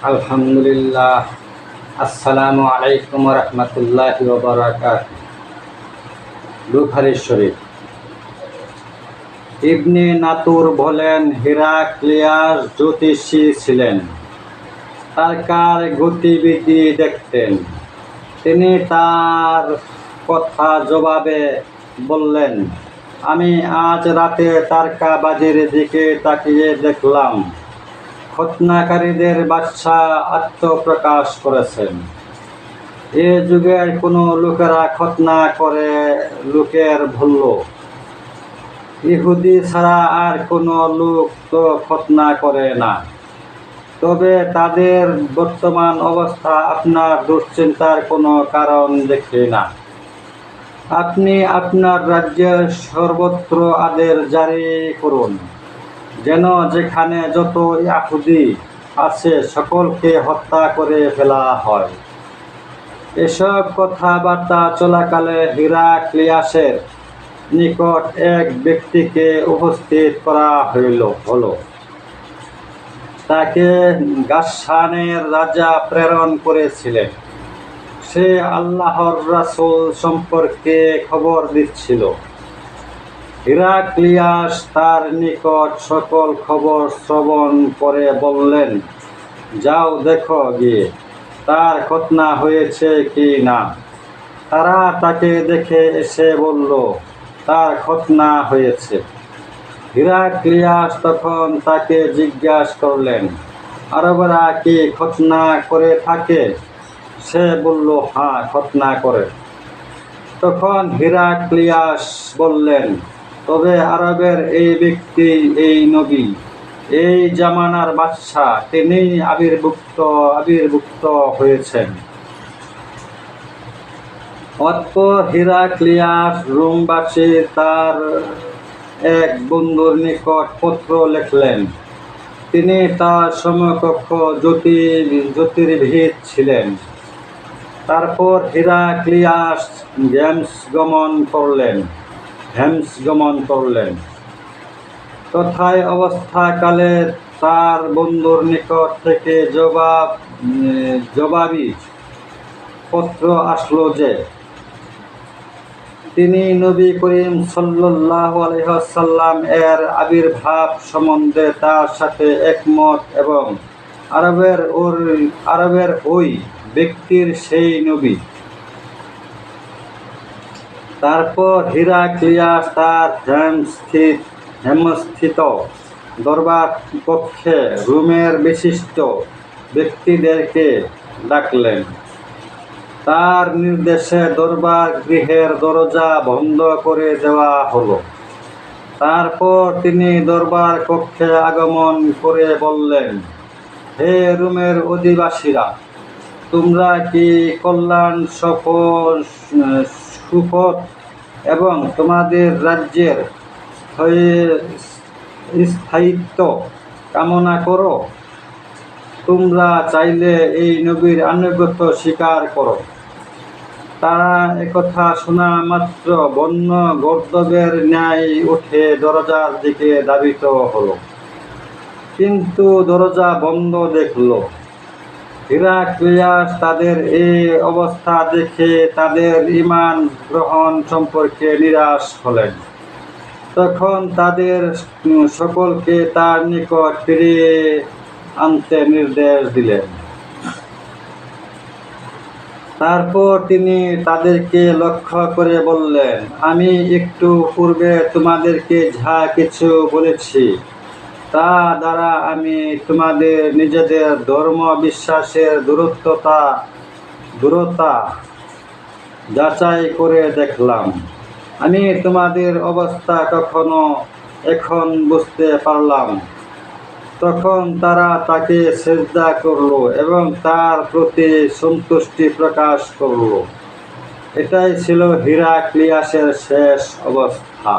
আলহামদুলিল্লাহ। আসসালামু আলাইকুম রহমতুল্লাহি ওয়া বারাকাতুহু। বুখারী শরীফ। ইবনে নাতুর বলেন, হিরাক্লিয়াস জ্যোতিষী ছিলেন, তারকার গতিবিধি দেখতেন। তিনি তার কথা জবাবে বললেন, আমি আজ রাতে তারকাবাজির দিকে তাকিয়ে দেখলাম খৎনাকারীদের বাদশাহ আত্মপ্রকাশ করেছেন। এ যুগের কোনো লোকেরা খৎনা করে লোকের ভুল, ইহুদি ছাড়া আর কোনো লোক তো খৎনা করে না। তবে তাদের বর্তমান অবস্থা আপনার দুশ্চিন্তার কোনো কারণ দেখি না। আপনি আপনার রাজ্যের সর্বত্র আদেশ জারি করুন, যেন যেখানে যত ইহুদি আছে সকলকে হত্যা করে ফেলা হয়। এসব কথাবার্তা চলাকালে হিরাক্লিয়াসের নিকট এক ব্যক্তিকে উপস্থিত করা হলো। তাকে গাসসানের রাজা প্রেরণ করেছিলেন। সে আল্লাহর রাসূল সম্পর্কে খবর দিচ্ছিল। হিরাক্লিয়াস তার নিকট সকল খবর শ্রবণ করে বললেন, যাও দেখো গিয়ে তার খৎনা হয়েছে কি না। তারা তাকে দেখে এসে বলল, তার খৎনা হয়েছে। হিরাক্লিয়াস তখন তাকে জিজ্ঞাসা করলেন, আরবরা কি খৎনা করে থাকে? সে বলল, হ্যাঁ, খৎনা করে। তখন হিরাক্লিয়াস বললেন, তবে আরবের এই ব্যক্তি, এই নবী, এই জামানার বাদশাহ, তিনি আবির্ভূত হয়েছেন। অতঃপর হিরাক্লিয়াস রোমবাসী তার এক বন্ধুর নিকট পত্র লিখলেন। তিনি তার সমকক্ষ জ্যোতির্বিদ ছিলেন। তারপর হিরাক্লিয়াস হেমস গমন করলেন। তথায় অবস্থাকালে তার বন্ধুর নিকট থেকে জবাবি পত্র আসলো যে, তিনি নবী করিম সাল্লাল্লাহু আলাইহি ওয়াসাল্লাম এর আবির্ভাব সম্বন্ধে তার সাথে একমত এবং আরবের ওই ব্যক্তির সেই নবী। তারপর হিরাক্লিয়াস তার হেমস্থিত দরবার কক্ষে রোমের বিশিষ্ট ব্যক্তিদেরকে ডাকলেন। তার নির্দেশে দরবার গৃহের দরজা বন্ধ করে দেওয়া হলো। তারপর তিনি দরবার কক্ষে আগমন করে বললেন, হে রোমের অধিবাসীরা, তোমরা কি কল্যাণ, সুপথ এবং তোমাদের রাজ্যের স্থায়িত্ব কামনা করো? তোমরা চাইলে এই নবীর আনুগত্য স্বীকার করো। তারা একথা শোনা মাত্র বন্য গর্দভের ন্যায় উঠে দরজার দিকে ধাবিত হলো, কিন্তু দরজা বন্ধ দেখল। হিরাক্লিয়াস তাদের এই অবস্থা দেখে তাদের ঈমান গ্রহণ সম্পর্কে নিরাশ হলেন। তখন তাদের সকলকে তার নিকট ফিরিয়ে আনতে নির্দেশ দিলেন। তারপর তিনি তাদেরকে লক্ষ্য করে বললেন, আমি একটু পূর্বে তোমাদেরকে যা কিছু বলেছি তা দ্বারা আমি তোমাদের নিজেদের ধর্ম বিশ্বাসের দূরতা যাচাই করে দেখলাম। আমি তোমাদের অবস্থা এখন বুঝতে পারলাম। তখন তারা তাকে সিজদা করল এবং তার প্রতি সন্তুষ্টি প্রকাশ করল। এটাই ছিল হিরাক্লিয়াসের শেষ অবস্থা।